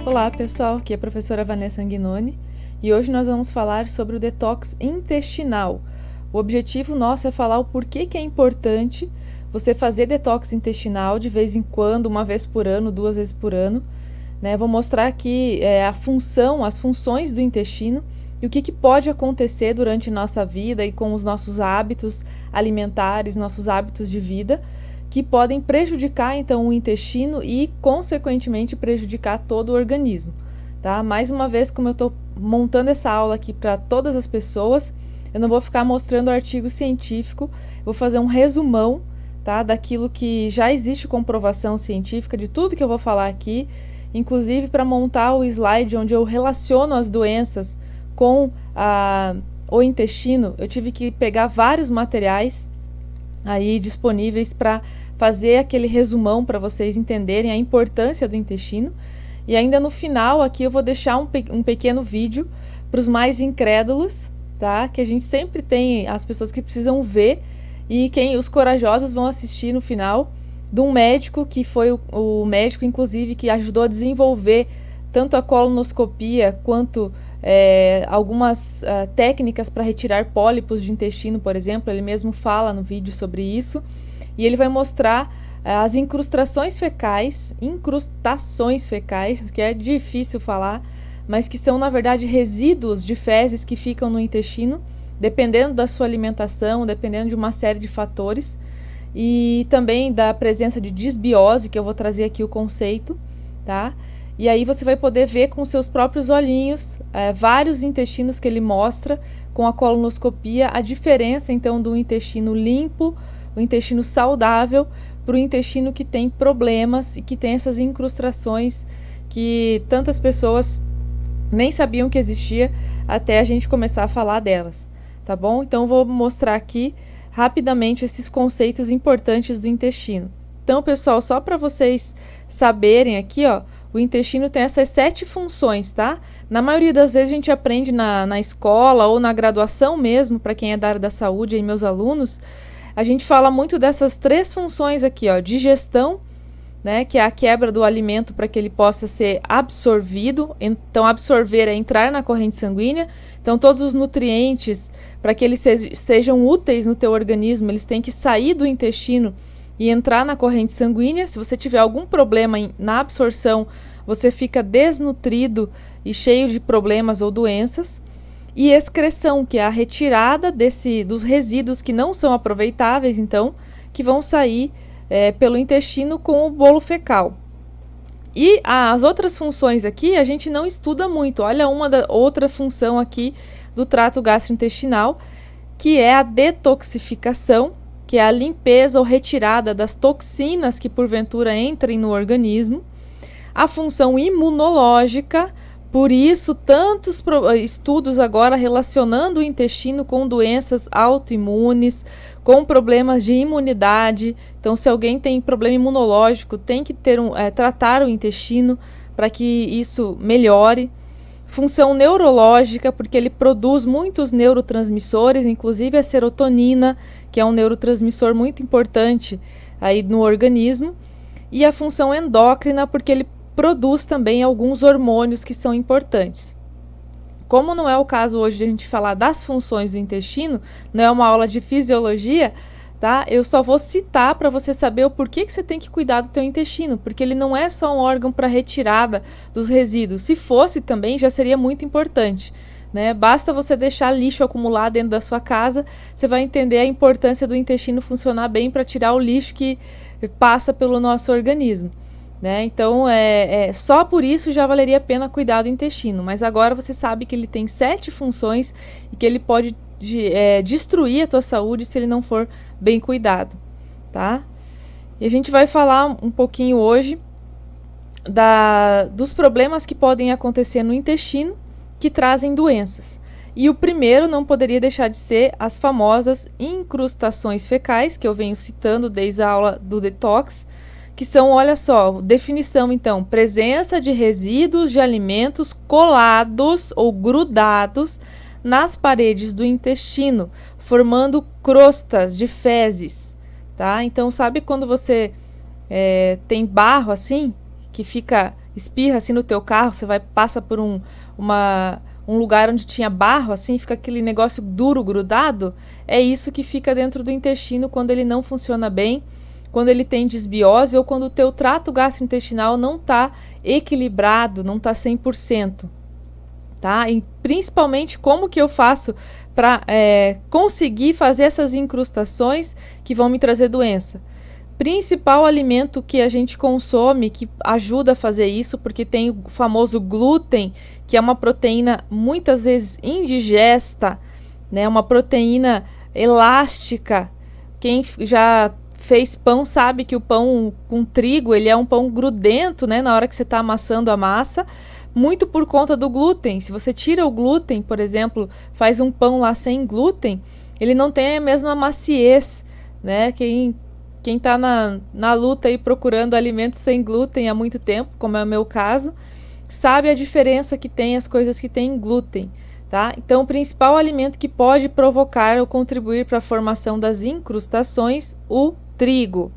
Olá pessoal, aqui é a professora Vanessa Anguinoni e hoje nós vamos falar sobre o detox intestinal. O objetivo nosso é falar o porquê que é importante você fazer detox intestinal de vez em quando, uma vez por ano, 2 vezes por ano. Vou mostrar aqui as funções do intestino e o que pode acontecer durante nossa vida e com os nossos hábitos alimentares, nossos hábitos de vida, que podem prejudicar então o intestino e consequentemente prejudicar todo o organismo, tá? Mais uma vez, como eu estou montando essa aula aqui para todas as pessoas, eu não vou ficar mostrando artigo científico, vou fazer um resumão, tá, daquilo que já existe comprovação científica de tudo que eu vou falar aqui, inclusive para montar o slide onde eu relaciono as doenças com o intestino. Eu tive que pegar vários materiais aí disponíveis para fazer aquele resumão para vocês entenderem a importância do intestino. E ainda no final aqui eu vou deixar um pequeno vídeo para os mais incrédulos, tá? Que a gente sempre tem as pessoas que precisam ver e os corajosos vão assistir no final, de um médico que foi o médico inclusive que ajudou a desenvolver tanto a colonoscopia quanto algumas técnicas para retirar pólipos de intestino, por exemplo. Ele mesmo fala no vídeo sobre isso e ele vai mostrar as incrustações fecais, que é difícil falar, mas que são na verdade resíduos de fezes que ficam no intestino, dependendo da sua alimentação, dependendo de uma série de fatores, e também da presença de disbiose, que eu vou trazer aqui o conceito, tá? E aí você vai poder ver com seus próprios olhinhos vários intestinos que ele mostra com a colonoscopia, a diferença então do intestino limpo, o intestino saudável, para o intestino que tem problemas e que tem essas incrustações que tantas pessoas nem sabiam que existia até a gente começar a falar delas, tá bom? Então vou mostrar aqui rapidamente esses conceitos importantes do intestino. Então, pessoal, só para vocês saberem aqui, ó, o intestino tem essas 7 funções, tá? Na maioria das vezes a gente aprende na escola ou na graduação mesmo, para quem é da área da saúde, aí meus alunos, a gente fala muito dessas 3 funções aqui, ó, digestão, né, que é a quebra do alimento para que ele possa ser absorvido. Então, absorver é entrar na corrente sanguínea. Então, todos os nutrientes, para que eles sejam úteis no teu organismo, eles têm que sair do intestino e entrar na corrente sanguínea. Se você tiver algum problema na absorção, você fica desnutrido e cheio de problemas ou doenças. E excreção, que é a retirada dos resíduos que não são aproveitáveis, então, que vão sair pelo intestino com o bolo fecal. E as outras funções aqui a gente não estuda muito. Olha outra função aqui do trato gastrointestinal, que é a detoxificação, que é a limpeza ou retirada das toxinas que porventura entrem no organismo. A função imunológica, por isso tantos estudos agora relacionando o intestino com doenças autoimunes, com problemas de imunidade. Então, se alguém tem problema imunológico, tem que tratar o intestino para que isso melhore. Função neurológica, porque ele produz muitos neurotransmissores, inclusive a serotonina, que é um neurotransmissor muito importante aí no organismo. E a função endócrina, porque ele produz também alguns hormônios que são importantes. Como não é o caso hoje de a gente falar das funções do intestino, não é uma aula de fisiologia, tá? Eu só vou citar para você saber o porquê que você tem que cuidar do teu intestino, porque ele não é só um órgão para retirada dos resíduos. Se fosse também, já seria muito importante, né? Basta você deixar lixo acumular dentro da sua casa, você vai entender a importância do intestino funcionar bem para tirar o lixo que passa pelo nosso organismo, né? Então, só por isso já valeria a pena cuidar do intestino. Mas agora você sabe que ele tem 7 funções e que ele pode destruir a tua saúde se ele não for bem cuidado, tá? E a gente vai falar um pouquinho hoje dos problemas que podem acontecer no intestino que trazem doenças. E o primeiro não poderia deixar de ser as famosas incrustações fecais, que eu venho citando desde a aula do detox, que são, olha só, definição então, presença de resíduos de alimentos colados ou grudados nas paredes do intestino, formando crostas de fezes, tá? Então, sabe quando você tem barro assim, que fica espirra assim no teu carro, você passa por um lugar onde tinha barro, assim, fica aquele negócio duro, grudado, é isso que fica dentro do intestino quando ele não funciona bem, quando ele tem desbiose ou quando o teu trato gastrointestinal não está equilibrado, não está 100%. Tá? E principalmente como que eu faço para conseguir fazer essas incrustações que vão me trazer doença. Principal alimento que a gente consome que ajuda a fazer isso, porque tem o famoso glúten, que é uma proteína muitas vezes indigesta, né? Uma proteína elástica. Quem já fez pão sabe que o pão com trigo, ele é um pão grudento, né? Na hora que você está amassando a massa, muito por conta do glúten. Se você tira o glúten, por exemplo, faz um pão lá sem glúten, ele não tem a mesma maciez, né? Quem está na luta aí procurando alimentos sem glúten há muito tempo, como é o meu caso, sabe a diferença que tem as coisas que têm glúten, tá? Então, o principal alimento que pode provocar ou contribuir para a formação das incrustações, o trigo.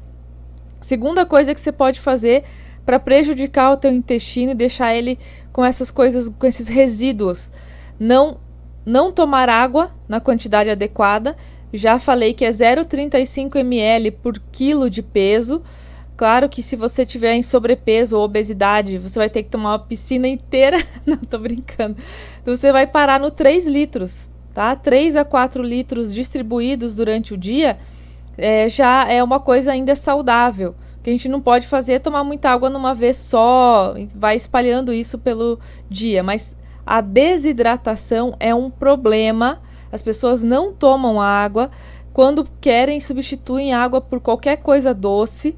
Segunda coisa que você pode fazer para prejudicar o teu intestino e deixar ele com essas coisas, com esses resíduos. Não tomar água na quantidade adequada. Já falei que é 0,35 ml por quilo de peso. Claro que se você tiver em sobrepeso ou obesidade, você vai ter que tomar uma piscina inteira. Não, tô brincando. Então, você vai parar no 3 litros, tá? 3 a 4 litros distribuídos durante o dia já é uma coisa ainda saudável. O que a gente não pode fazer é tomar muita água numa vez só, vai espalhando isso pelo dia. Mas a desidratação é um problema. As pessoas não tomam água. Quando querem, substituem água por qualquer coisa doce,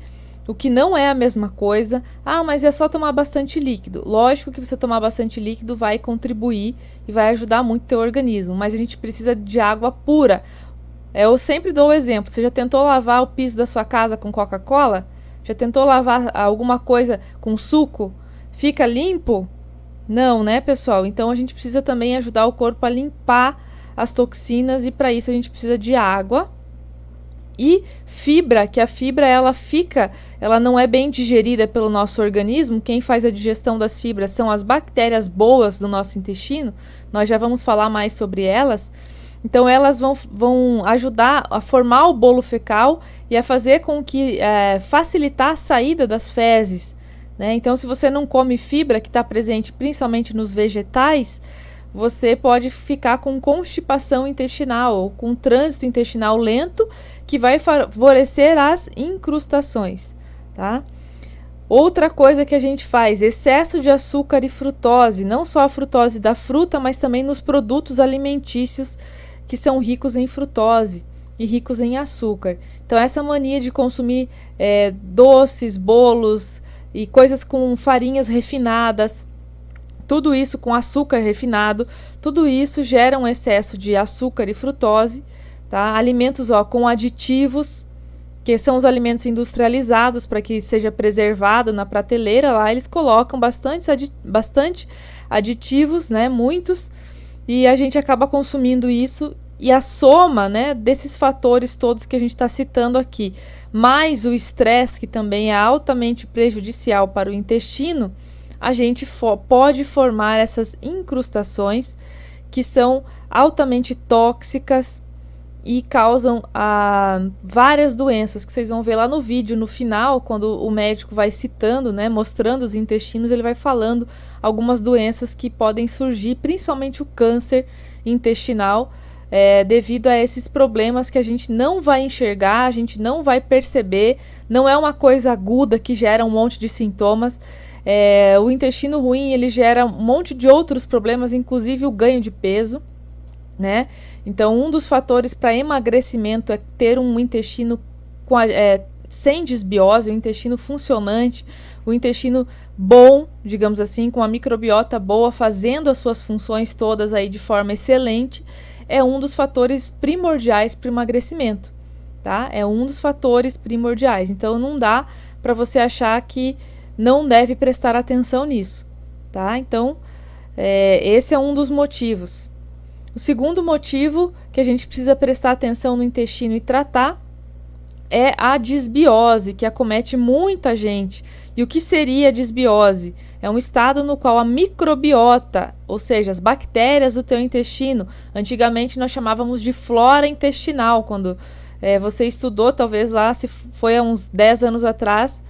o que não é a mesma coisa. Ah, mas é só tomar bastante líquido. Lógico que você tomar bastante líquido vai contribuir e vai ajudar muito o teu organismo, mas a gente precisa de água pura. Eu sempre dou o exemplo. Você já tentou lavar o piso da sua casa com Coca-Cola? Já tentou lavar alguma coisa com suco? Fica limpo? Não, né, pessoal? Então a gente precisa também ajudar o corpo a limpar as toxinas, e para isso a gente precisa de água e fibra, que a fibra ela não é bem digerida pelo nosso organismo. Quem faz a digestão das fibras são as bactérias boas do nosso intestino. Nós já vamos falar mais sobre elas. Então elas vão ajudar a formar o bolo fecal e a fazer com que facilitar a saída das fezes, né? Então, se você não come fibra, que está presente principalmente nos vegetais, você pode ficar com constipação intestinal ou com trânsito intestinal lento, que vai favorecer as incrustações, tá? Outra coisa que a gente faz, excesso de açúcar e frutose, não só a frutose da fruta, mas também nos produtos alimentícios que são ricos em frutose e ricos em açúcar. Então, essa mania de consumir doces, bolos e coisas com farinhas refinadas, tudo isso com açúcar refinado, tudo isso gera um excesso de açúcar e frutose, tá? Alimentos com aditivos, que são os alimentos industrializados, para que seja preservado na prateleira, lá eles colocam bastante aditivos, né? Muitos, e a gente acaba consumindo isso, e a soma, né, desses fatores todos que a gente está citando aqui, mais o estresse, que também é altamente prejudicial para o intestino, a gente pode formar essas incrustações que são altamente tóxicas e causam várias doenças, que vocês vão ver lá no vídeo, no final, quando o médico vai citando, né, mostrando os intestinos, ele vai falando algumas doenças que podem surgir, principalmente o câncer intestinal, devido a esses problemas que a gente não vai enxergar, a gente não vai perceber, não é uma coisa aguda que gera um monte de sintomas. O intestino ruim, ele gera um monte de outros problemas, inclusive o ganho de peso, né? Então, um dos fatores para emagrecimento é ter um intestino sem desbiose, um intestino funcionante, o intestino bom, digamos assim, com a microbiota boa, fazendo as suas funções todas aí de forma excelente, é um dos fatores primordiais para o emagrecimento, tá? É um dos fatores primordiais. Então, não dá para você achar que não deve prestar atenção nisso, tá? Então, esse é um dos motivos. O segundo motivo que a gente precisa prestar atenção no intestino e tratar é a disbiose, que acomete muita gente. E o que seria a disbiose? É um estado no qual a microbiota, ou seja, as bactérias do teu intestino, antigamente nós chamávamos de flora intestinal, quando você estudou, talvez lá, se foi há uns 10 anos atrás,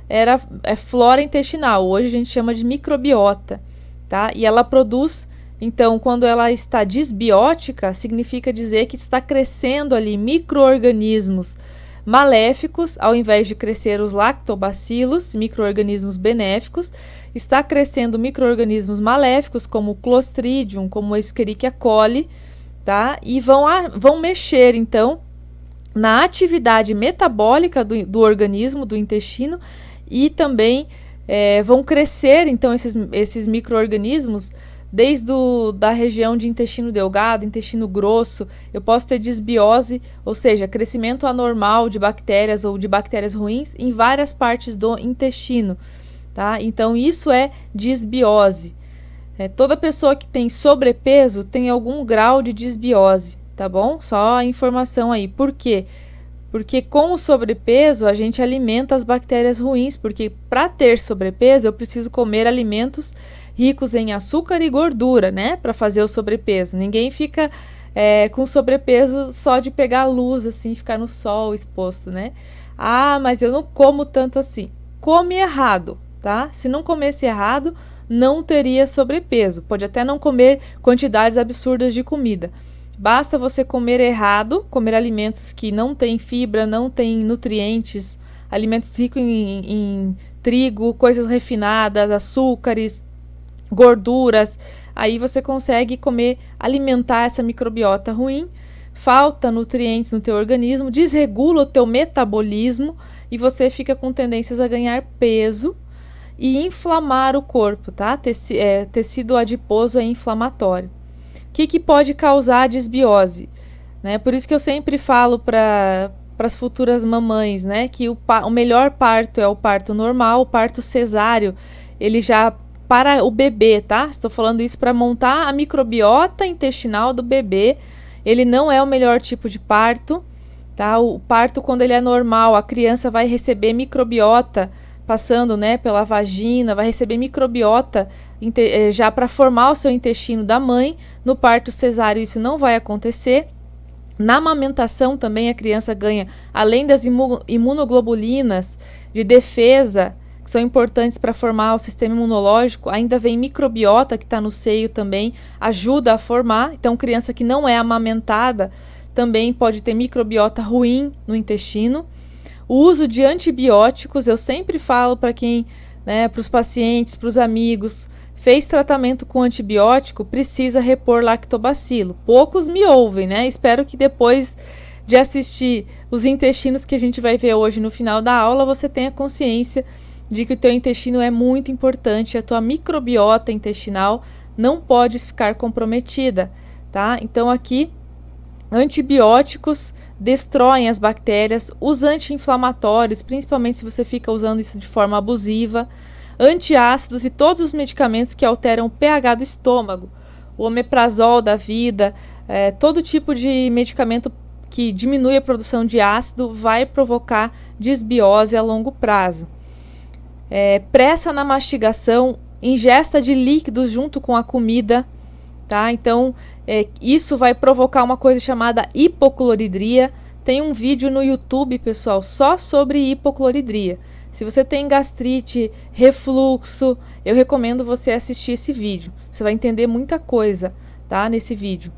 era flora intestinal, hoje a gente chama de microbiota, tá? E ela produz, então, quando ela está disbiótica, significa dizer que está crescendo ali micro-organismos maléficos, ao invés de crescer os lactobacilos, micro-organismos benéficos, está crescendo micro-organismos maléficos, como o Clostridium, como a Escherichia coli, tá? E vão mexer, então, na atividade metabólica do organismo, do intestino, e também vão crescer, então, esses micro-organismos desde da região de intestino delgado, intestino grosso. Eu posso ter disbiose, ou seja, crescimento anormal de bactérias ou de bactérias ruins em várias partes do intestino, tá? Então, isso é disbiose. Toda pessoa que tem sobrepeso tem algum grau de disbiose, tá bom? Só a informação aí. Por quê? Porque com o sobrepeso a gente alimenta as bactérias ruins, porque para ter sobrepeso eu preciso comer alimentos ricos em açúcar e gordura, né? Para fazer o sobrepeso. Ninguém fica com sobrepeso só de pegar a luz, assim, ficar no sol exposto, né? Ah, mas eu não como tanto assim. Come errado, tá? Se não comesse errado, não teria sobrepeso. Pode até não comer quantidades absurdas de comida. Basta você comer errado, comer alimentos que não têm fibra, não têm nutrientes, alimentos ricos em trigo, coisas refinadas, açúcares, gorduras. Aí você consegue alimentar essa microbiota ruim, falta nutrientes no teu organismo, desregula o teu metabolismo e você fica com tendências a ganhar peso e inflamar o corpo, tá? Tecido adiposo é inflamatório. O que pode causar a disbiose? Né? Por isso que eu sempre falo para as futuras mamães, né, que o melhor parto é o parto normal, o parto cesáreo, ele já para o bebê, tá? Estou falando isso para montar a microbiota intestinal do bebê. Ele não é o melhor tipo de parto, tá? O parto, quando ele é normal, a criança vai receber microbiota passando, né, pela vagina, vai receber microbiota já para formar o seu intestino da mãe. No parto cesáreo isso não vai acontecer. Na amamentação também a criança ganha, além das imunoglobulinas de defesa, que são importantes para formar o sistema imunológico, ainda vem microbiota que está no seio também, ajuda a formar. Então, criança que não é amamentada também pode ter microbiota ruim no intestino. O uso de antibióticos, eu sempre falo para quem, né, para os pacientes, para os amigos, fez tratamento com antibiótico, precisa repor lactobacilo. Poucos me ouvem, né? Espero que depois de assistir os intestinos que a gente vai ver hoje no final da aula, você tenha consciência de que o teu intestino é muito importante, a tua microbiota intestinal não pode ficar comprometida, tá? Então aqui, antibióticos destroem as bactérias, os anti-inflamatórios, principalmente se você fica usando isso de forma abusiva, antiácidos e todos os medicamentos que alteram o pH do estômago, o omeprazol da vida, todo tipo de medicamento que diminui a produção de ácido vai provocar disbiose a longo prazo. Pressa na mastigação, ingesta de líquidos junto com a comida, tá? Então, isso vai provocar uma coisa chamada hipocloridria. Tem um vídeo no YouTube, pessoal, só sobre hipocloridria. Se você tem gastrite, refluxo, eu recomendo você assistir esse vídeo. Você vai entender muita coisa, tá? Nesse vídeo.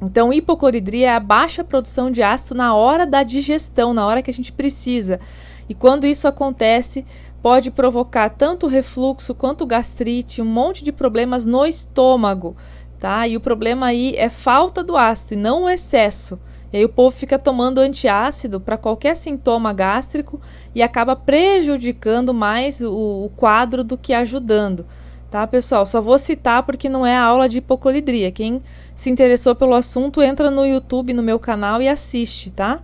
Então, hipocloridria é a baixa produção de ácido na hora da digestão, na hora que a gente precisa. E quando isso acontece, pode provocar tanto refluxo quanto gastrite, um monte de problemas no estômago, tá? E o problema aí é falta do ácido e não o excesso. E aí o povo fica tomando antiácido para qualquer sintoma gástrico e acaba prejudicando mais o quadro do que ajudando, tá, pessoal? Só vou citar porque não é a aula de hipocloridria. Quem se interessou pelo assunto, entra no YouTube, no meu canal e assiste, tá?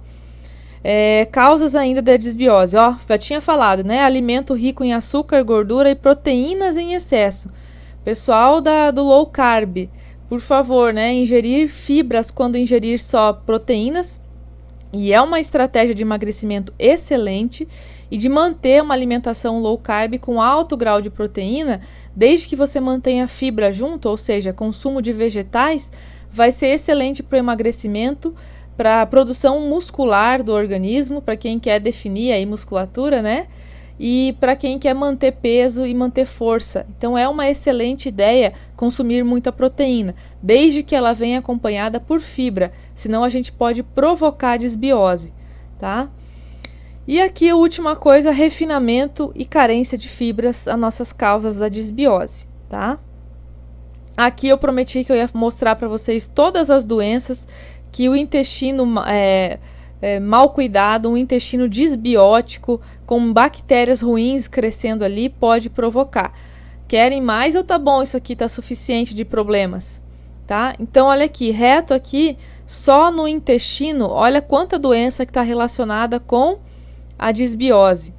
Causas ainda da desbiose, ó, já tinha falado, né? Alimento rico em açúcar, gordura e proteínas em excesso. Pessoal do low carb, por favor, né? Ingerir fibras quando ingerir só proteínas E é uma estratégia de emagrecimento excelente e de manter uma alimentação low carb com alto grau de proteína, desde que você mantenha fibra junto, ou seja, consumo de vegetais, vai ser excelente para o emagrecimento, para a produção muscular do organismo, para quem quer definir aí musculatura, né? E para quem quer manter peso e manter força. Então é uma excelente ideia consumir muita proteína, desde que ela venha acompanhada por fibra, senão a gente pode provocar desbiose, tá? E aqui a última coisa, refinamento e carência de fibras, as nossas causas da desbiose, tá? Aqui eu prometi que eu ia mostrar para vocês todas as doenças que o intestino mal cuidado, um intestino desbiótico, com bactérias ruins crescendo ali, pode provocar. Querem mais ou tá bom, isso aqui tá suficiente de problemas, tá? Então olha aqui, reto aqui, só no intestino, olha quanta doença que está relacionada com a desbiose,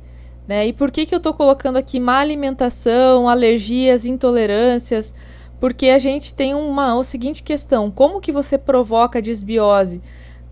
né? E por que eu tô colocando aqui má alimentação, alergias, intolerâncias? Porque a gente tem a seguinte questão: como que você provoca a desbiose?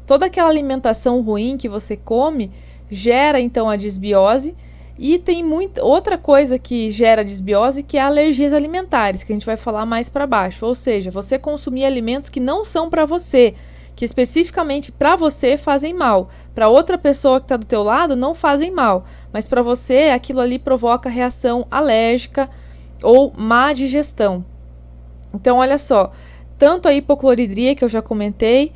Toda aquela alimentação ruim que você come gera então a desbiose, e tem outra coisa que gera desbiose, que é alergias alimentares, que a gente vai falar mais para baixo. Ou seja, você consumir alimentos que não são para você, que especificamente para você fazem mal, para outra pessoa que está do teu lado não fazem mal, mas para você aquilo ali provoca reação alérgica ou má digestão. Então olha só, tanto a hipocloridria que eu já comentei,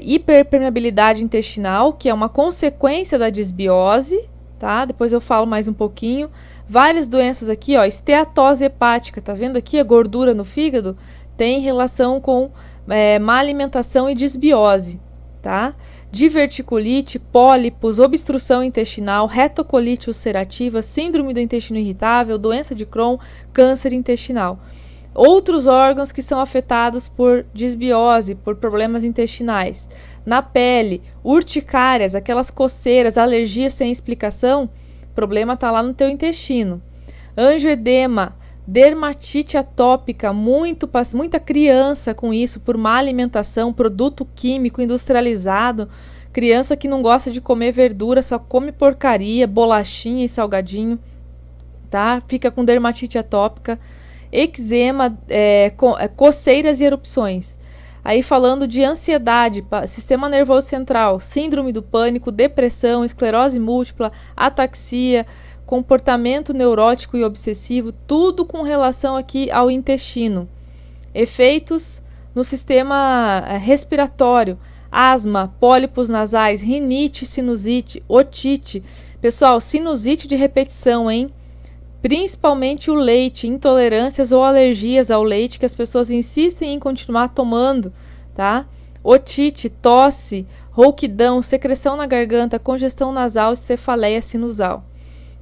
hiperpermeabilidade intestinal, que é uma consequência da desbiose, tá? Depois eu falo mais um pouquinho. Várias doenças aqui, ó, esteatose hepática, tá vendo aqui a gordura no fígado? Tem relação com má alimentação e desbiose, tá? Diverticulite, pólipos, obstrução intestinal, retocolite ulcerativa, síndrome do intestino irritável, doença de Crohn, câncer intestinal. Outros órgãos que são afetados por desbiose, por problemas intestinais. Na pele, urticárias, aquelas coceiras, alergias sem explicação, o problema está lá no teu intestino. Angioedema, dermatite atópica, muita criança com isso, por má alimentação, produto químico industrializado, criança que não gosta de comer verdura, só come porcaria, bolachinha e salgadinho, tá? Fica com dermatite atópica. Eczema, coceiras e erupções. Aí falando de ansiedade, sistema nervoso central, síndrome do pânico, depressão, esclerose múltipla, ataxia, comportamento neurótico e obsessivo, tudo com relação aqui ao intestino. Efeitos no sistema respiratório, asma, pólipos nasais, rinite, sinusite, otite. Pessoal, sinusite de repetição, hein? Principalmente o leite, intolerâncias ou alergias ao leite que as pessoas insistem em continuar tomando, tá? Otite, tosse, rouquidão, secreção na garganta, congestão nasal e cefaleia sinusal.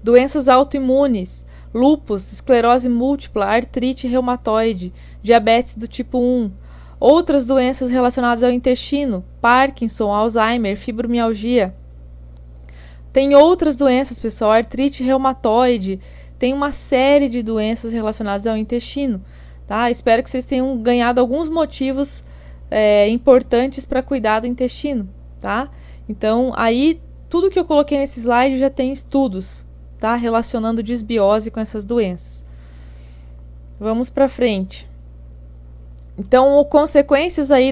Doenças autoimunes, lúpus, esclerose múltipla, artrite reumatoide, diabetes do tipo 1. Outras doenças relacionadas ao intestino, Parkinson, Alzheimer, fibromialgia. Tem outras doenças, pessoal, artrite reumatoide. Tem uma série de doenças relacionadas ao intestino, tá? Espero que vocês tenham ganhado alguns motivos importantes para cuidar do intestino, tá? Então, aí, tudo que eu coloquei nesse slide já tem estudos, tá? Relacionando desbiose com essas doenças. Vamos para frente. Então, consequências aí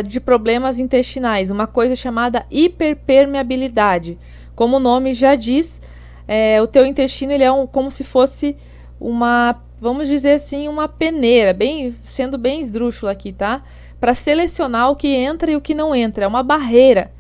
de problemas intestinais, uma coisa chamada hiperpermeabilidade. Como o nome já diz, o teu intestino ele é como se fosse vamos dizer assim, uma peneira, sendo bem esdrúxula aqui, tá? Para selecionar o que entra e o que não entra, é uma barreira.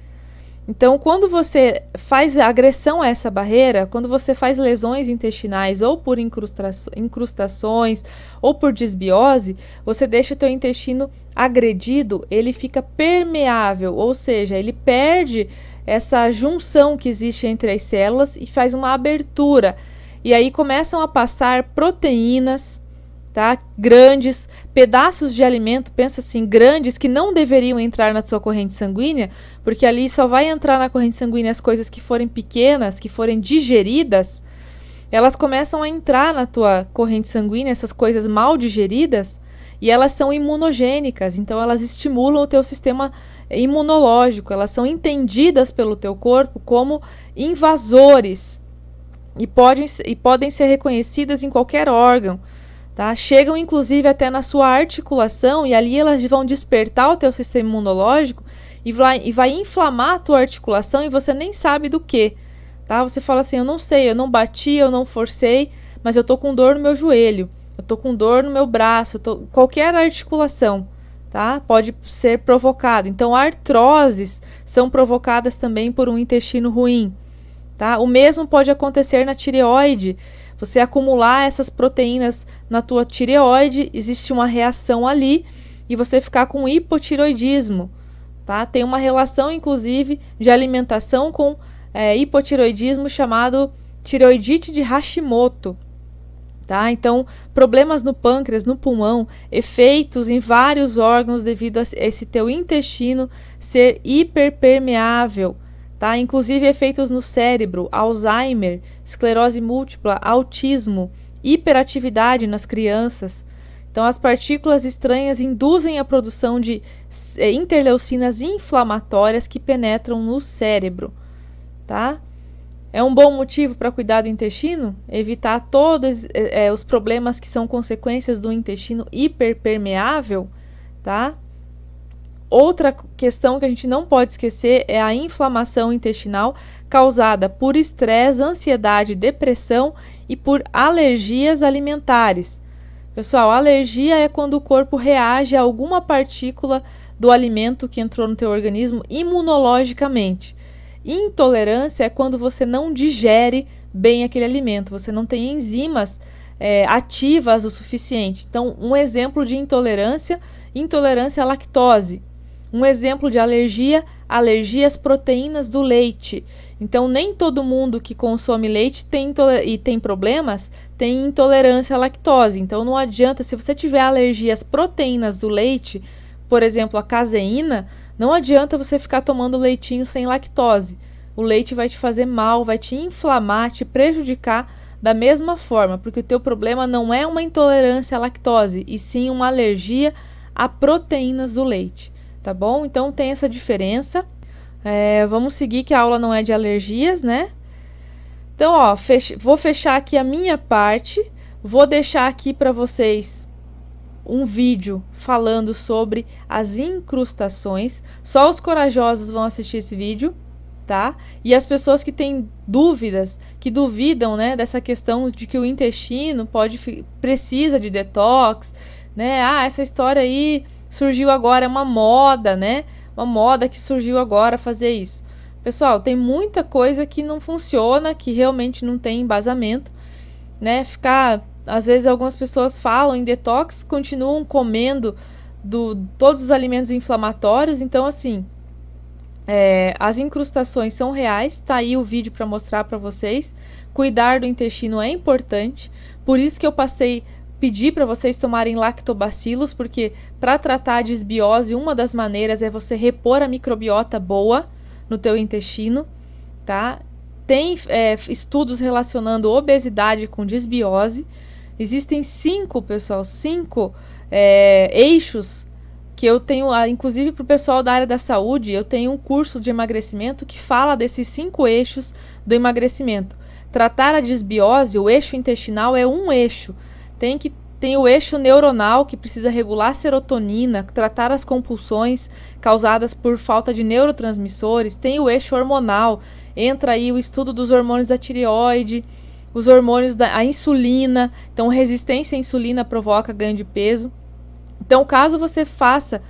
Então, quando você faz agressão a essa barreira, quando você faz lesões intestinais ou por incrustações ou por desbiose, você deixa o teu intestino agredido, ele fica permeável, ou seja, ele perde essa junção que existe entre as células e faz uma abertura. E aí começam a passar proteínas, tá? Grandes, pedaços de alimento, pensa assim, grandes, que não deveriam entrar na sua corrente sanguínea, porque ali só vai entrar na corrente sanguínea as coisas que forem pequenas, que forem digeridas, elas começam a entrar na tua corrente sanguínea, essas coisas mal digeridas, e elas são imunogênicas, então elas estimulam o teu sistema imunológico, elas são entendidas pelo teu corpo como invasores e podem ser reconhecidas em qualquer órgão. Tá? Chegam inclusive até na sua articulação e ali elas vão despertar o teu sistema imunológico e vai inflamar a tua articulação e você nem sabe do que. Tá? Você fala assim, eu não sei, eu não bati, eu não forcei, mas eu tô com dor no meu joelho, eu tô com dor no meu braço, qualquer articulação, tá? Pode ser provocada. Então, artroses são provocadas também por um intestino ruim. Tá? O mesmo pode acontecer na tireoide. Você acumular essas proteínas na tua tireoide, existe uma reação ali e você ficar com hipotireoidismo. Tá? Tem uma relação, inclusive, de alimentação com hipotireoidismo chamado tireoidite de Hashimoto. Tá? Então, problemas no pâncreas, no pulmão, efeitos em vários órgãos devido a esse teu intestino ser hiperpermeável. Tá? Inclusive efeitos no cérebro, Alzheimer, esclerose múltipla, autismo, hiperatividade nas crianças. Então, as partículas estranhas induzem a produção de interleucinas inflamatórias que penetram no cérebro. Tá? É um bom motivo para cuidar do intestino? Evitar todos os problemas que são consequências do intestino hiperpermeável, tá? Outra questão que a gente não pode esquecer é a inflamação intestinal causada por estresse, ansiedade, depressão e por alergias alimentares. Pessoal, alergia é quando o corpo reage a alguma partícula do alimento que entrou no teu organismo imunologicamente. Intolerância é quando você não digere bem aquele alimento, você não tem enzimas ativas o suficiente. Então, um exemplo de intolerância à lactose. Um exemplo de alergia às proteínas do leite. Então, nem todo mundo que consome leite e tem problemas tem intolerância à lactose. Então, não adianta, se você tiver alergia às proteínas do leite, por exemplo, a caseína, não adianta você ficar tomando leitinho sem lactose. O leite vai te fazer mal, vai te inflamar, te prejudicar da mesma forma, porque o teu problema não é uma intolerância à lactose, e sim uma alergia a proteínas do leite. Tá bom? Então tem essa diferença. Vamos seguir que a aula não é de alergias, né? Então, ó, vou fechar aqui a minha parte. Vou deixar aqui para vocês um vídeo falando sobre as incrustações. Só os corajosos vão assistir esse vídeo, tá? E as pessoas que têm dúvidas, que duvidam, né, dessa questão de que o intestino precisa de detox, né? Essa história aí surgiu agora, é uma moda, né? Uma moda que surgiu agora fazer isso. Pessoal, tem muita coisa que não funciona, que realmente não tem embasamento, né? Às vezes algumas pessoas falam em detox, continuam comendo todos os alimentos inflamatórios. Então, assim, as incrustações são reais. Tá aí o vídeo para mostrar para vocês. Cuidar do intestino é importante. Por isso que eu pedi para vocês tomarem lactobacilos, porque para tratar a disbiose, uma das maneiras é você repor a microbiota boa no teu intestino, tá? Tem estudos relacionando obesidade com disbiose. Existem 5 eixos que eu tenho, inclusive para o pessoal da área da saúde, eu tenho um curso de emagrecimento que fala desses 5 eixos do emagrecimento. Tratar a disbiose, o eixo intestinal é um eixo. Tem o eixo neuronal, que precisa regular a serotonina, tratar as compulsões causadas por falta de neurotransmissores. Tem o eixo hormonal, entra aí o estudo dos hormônios da tireoide, os hormônios a insulina. Então, resistência à insulina provoca ganho de peso. Então, caso você faça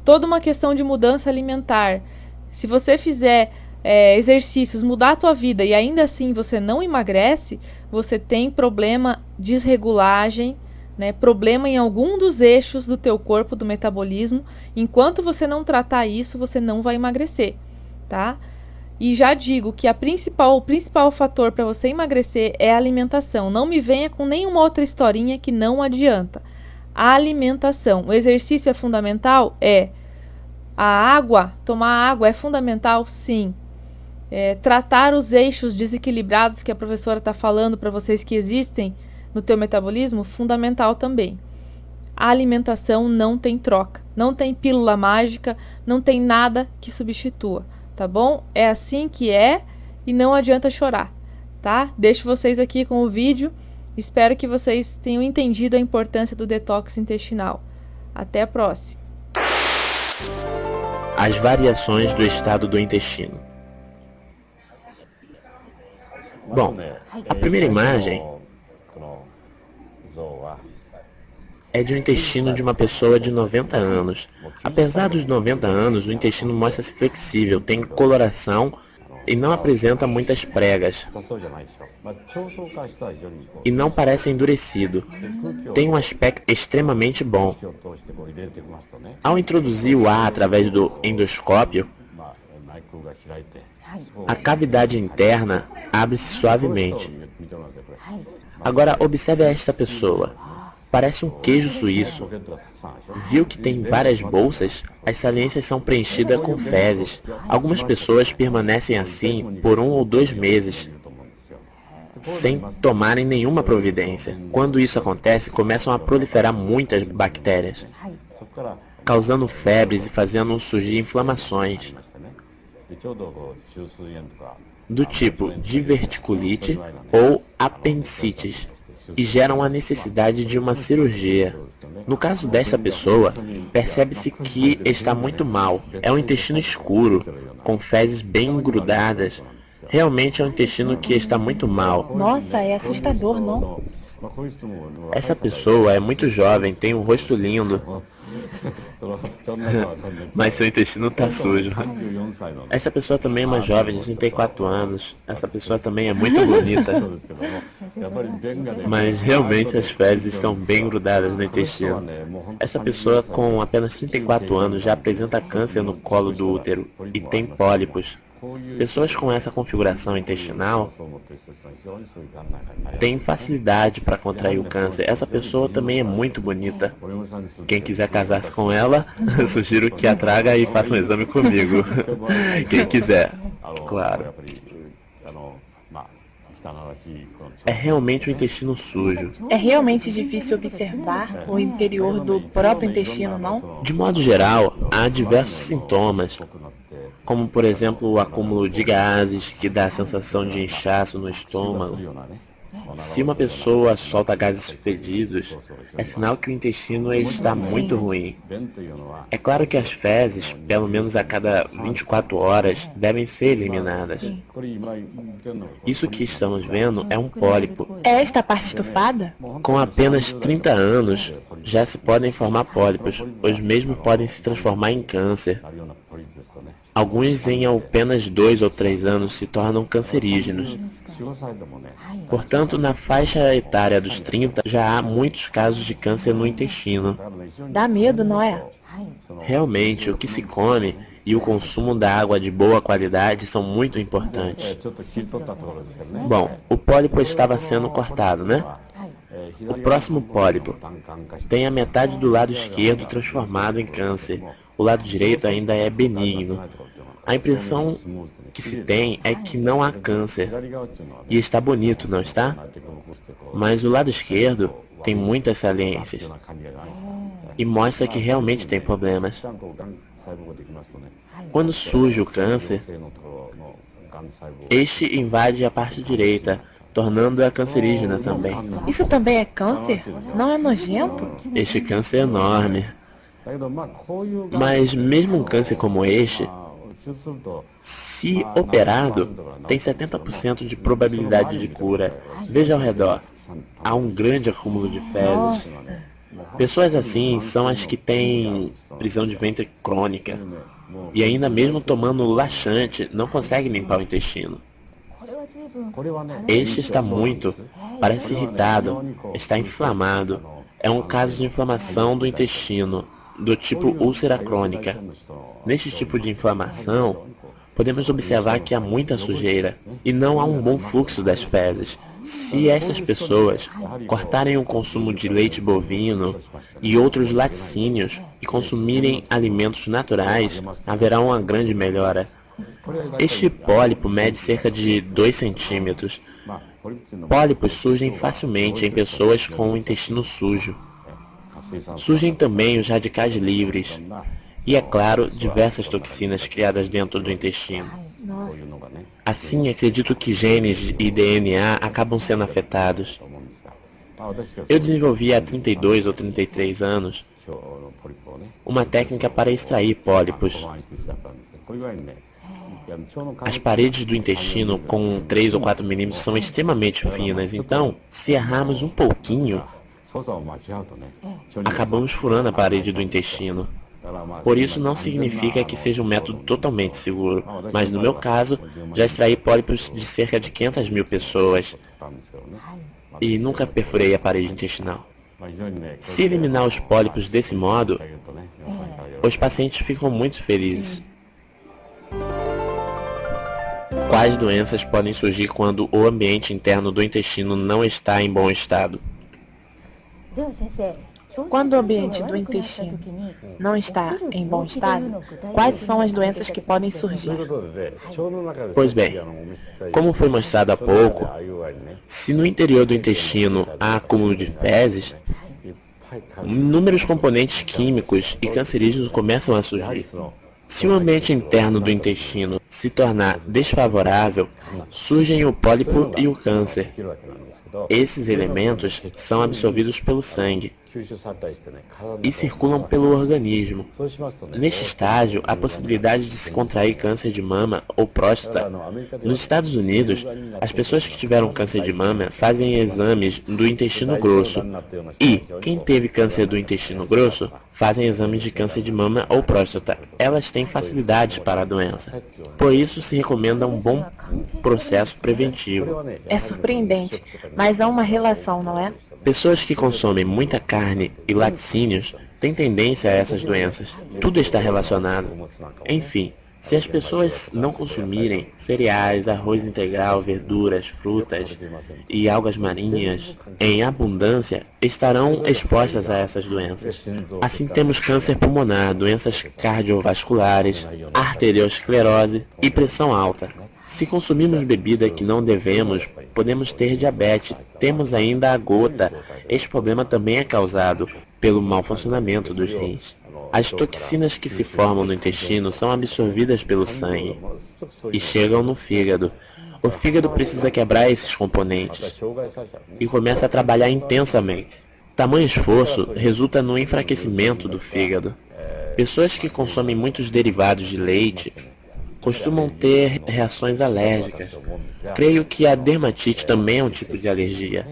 toda uma questão de mudança alimentar, se você fizer exercícios, mudar a tua vida e ainda assim você não emagrece, você tem problema, desregulagem, né, problema em algum dos eixos do teu corpo, do metabolismo. Enquanto você não tratar isso, você não vai emagrecer, tá? E já digo que o principal fator para você emagrecer é a alimentação. Não me venha com nenhuma outra historinha que não adianta. A alimentação. O exercício é fundamental? Tomar água é fundamental? Sim. Tratar os eixos desequilibrados que a professora está falando para vocês que existem no teu metabolismo, fundamental também. a alimentação não tem troca, não tem pílula mágica, não tem nada que substitua, tá bom? É assim que é e não adianta chorar, tá? Deixo vocês aqui com o vídeo, espero que vocês tenham entendido a importância do detox intestinal. Até a próxima! As variações do estado do intestino. Bom, a primeira imagem é de um intestino de uma pessoa de 90 anos. Apesar dos 90 anos, o intestino mostra-se flexível, tem coloração e não apresenta muitas pregas. E não parece endurecido. Tem um aspecto extremamente bom. Ao introduzir o ar através do endoscópio, a cavidade interna abre-se suavemente. Agora observe esta pessoa. Parece um queijo suíço. Viu que tem várias bolsas? As saliências são preenchidas com fezes. Algumas pessoas permanecem assim por 1 ou 2 meses, sem tomarem nenhuma providência. Quando isso acontece, começam a proliferar muitas bactérias, causando febres e fazendo surgir inflamações, do tipo diverticulite ou apendicites, e geram a necessidade de uma cirurgia. No caso desta pessoa, percebe-se que está muito mal. É um intestino escuro, com fezes bem engrudadas. Realmente é um intestino que está muito mal. Nossa, é assustador, não? Essa pessoa é muito jovem, tem um rosto lindo, mas seu intestino está sujo. Essa pessoa também é uma jovem de 34 anos. Essa pessoa também é muito bonita, mas realmente as fezes estão bem grudadas no intestino. Essa pessoa com apenas 34 anos já apresenta câncer no colo do útero e tem pólipos. Pessoas com essa configuração intestinal têm facilidade para contrair o câncer. Essa pessoa também é muito bonita. Quem quiser casar-se com ela, sugiro que a traga e faça um exame comigo. Quem quiser, claro. É realmente um intestino sujo. É realmente difícil observar o interior do próprio intestino, não? De modo geral, há diversos sintomas, como por exemplo o acúmulo de gases, que dá a sensação de inchaço no estômago. Se uma pessoa solta gases fedidos, é sinal que o intestino está muito ruim. É claro que as fezes, pelo menos a cada 24 horas, devem ser eliminadas. Isso que estamos vendo é um pólipo. É esta parte estufada? Com apenas 30 anos, já se podem formar pólipos. Os mesmos podem se transformar em câncer. Alguns em apenas 2 ou 3 anos se tornam cancerígenos. Portanto, na faixa etária dos 30, já há muitos casos de câncer no intestino. Dá medo, não é? Realmente, o que se come e o consumo da água de boa qualidade são muito importantes. Bom, o pólipo estava sendo cortado, né? O próximo pólipo tem a metade do lado esquerdo transformado em câncer. O lado direito ainda é benigno. A impressão que se tem é que não há câncer. E está bonito, não está? Mas o lado esquerdo tem muitas saliências e mostra que realmente tem problemas. Quando surge o câncer, este invade a parte direita, tornando-a cancerígena também. Isso também é câncer? Não é nojento? Este câncer é enorme. Mas mesmo um câncer como este, se operado, tem 70% de probabilidade de cura. Veja ao redor, há um grande acúmulo de fezes. Pessoas assim são as que têm prisão de ventre crônica e ainda mesmo tomando laxante não conseguem limpar o intestino. Este está muito, parece irritado, está inflamado. É um caso de inflamação do intestino, do tipo úlcera crônica. Neste tipo de inflamação, podemos observar que há muita sujeira e não há um bom fluxo das fezes. Se estas pessoas cortarem o consumo de leite bovino e outros laticínios e consumirem alimentos naturais, haverá uma grande melhora. Este pólipo mede cerca de 2 centímetros. Pólipos surgem facilmente em pessoas com o intestino sujo. Surgem também os radicais livres e, é claro, diversas toxinas criadas dentro do intestino. Nossa. Assim, acredito que genes e DNA acabam sendo afetados. Eu desenvolvi há 32 ou 33 anos uma técnica para extrair pólipos. As paredes do intestino com 3 ou 4 milímetros são extremamente finas, então, se errarmos um pouquinho, acabamos furando a parede do intestino. Por isso não significa que seja um método totalmente seguro, mas no meu caso, já extraí pólipos de cerca de 500 mil pessoas e nunca perfurei a parede intestinal. Se eliminar os pólipos desse modo, os pacientes ficam muito felizes. Quais doenças podem surgir quando o ambiente interno do intestino não está em bom estado? Quando o ambiente do intestino não está em bom estado, quais são as doenças que podem surgir? Pois bem, como foi mostrado há pouco, se no interior do intestino há acúmulo de fezes, inúmeros componentes químicos e cancerígenos começam a surgir. Se o ambiente interno do intestino se tornar desfavorável, surgem o pólipo e o câncer. Esses elementos são absorvidos pelo sangue e circulam pelo organismo. Neste estágio, há possibilidade de se contrair câncer de mama ou próstata. Nos Estados Unidos, as pessoas que tiveram câncer de mama fazem exames do intestino grosso e quem teve câncer do intestino grosso fazem exames de câncer de mama ou próstata. Elas têm facilidades para a doença. Por isso se recomenda um bom processo preventivo. É surpreendente, mas há uma relação, não é? Pessoas que consomem muita carne e laticínios têm tendência a essas doenças. Tudo está relacionado. Enfim, se as pessoas não consumirem cereais, arroz integral, verduras, frutas e algas marinhas em abundância, estarão expostas a essas doenças. Assim temos câncer pulmonar, doenças cardiovasculares, arteriosclerose e pressão alta. Se consumirmos bebida que não devemos, podemos ter diabetes. Temos ainda a gota. Este problema também é causado pelo mau funcionamento dos rins. As toxinas que se formam no intestino são absorvidas pelo sangue e chegam no fígado. O fígado precisa quebrar esses componentes e começa a trabalhar intensamente. Tamanho esforço resulta no enfraquecimento do fígado. Pessoas que consomem muitos derivados de leite costumam ter reações alérgicas. Creio que a dermatite também é um tipo de alergia.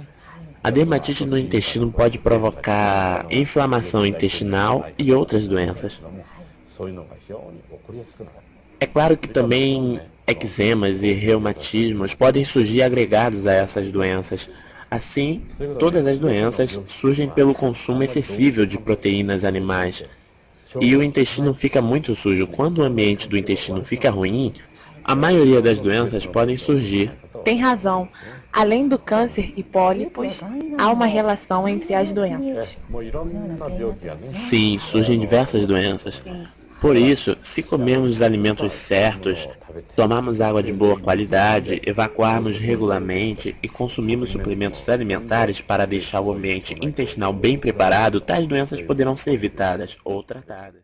A dermatite no intestino pode provocar inflamação intestinal e outras doenças. É claro que também eczemas e reumatismos podem surgir agregados a essas doenças. Assim, todas as doenças surgem pelo consumo excessivo de proteínas animais. E o intestino fica muito sujo. Quando o ambiente do intestino fica ruim, a maioria das doenças podem surgir. Tem razão. Além do câncer e pólipos, há uma relação entre as doenças. Sim, surgem diversas doenças. Por isso, se comermos os alimentos certos, tomarmos água de boa qualidade, evacuarmos regularmente e consumirmos suplementos alimentares para deixar o ambiente intestinal bem preparado, tais doenças poderão ser evitadas ou tratadas.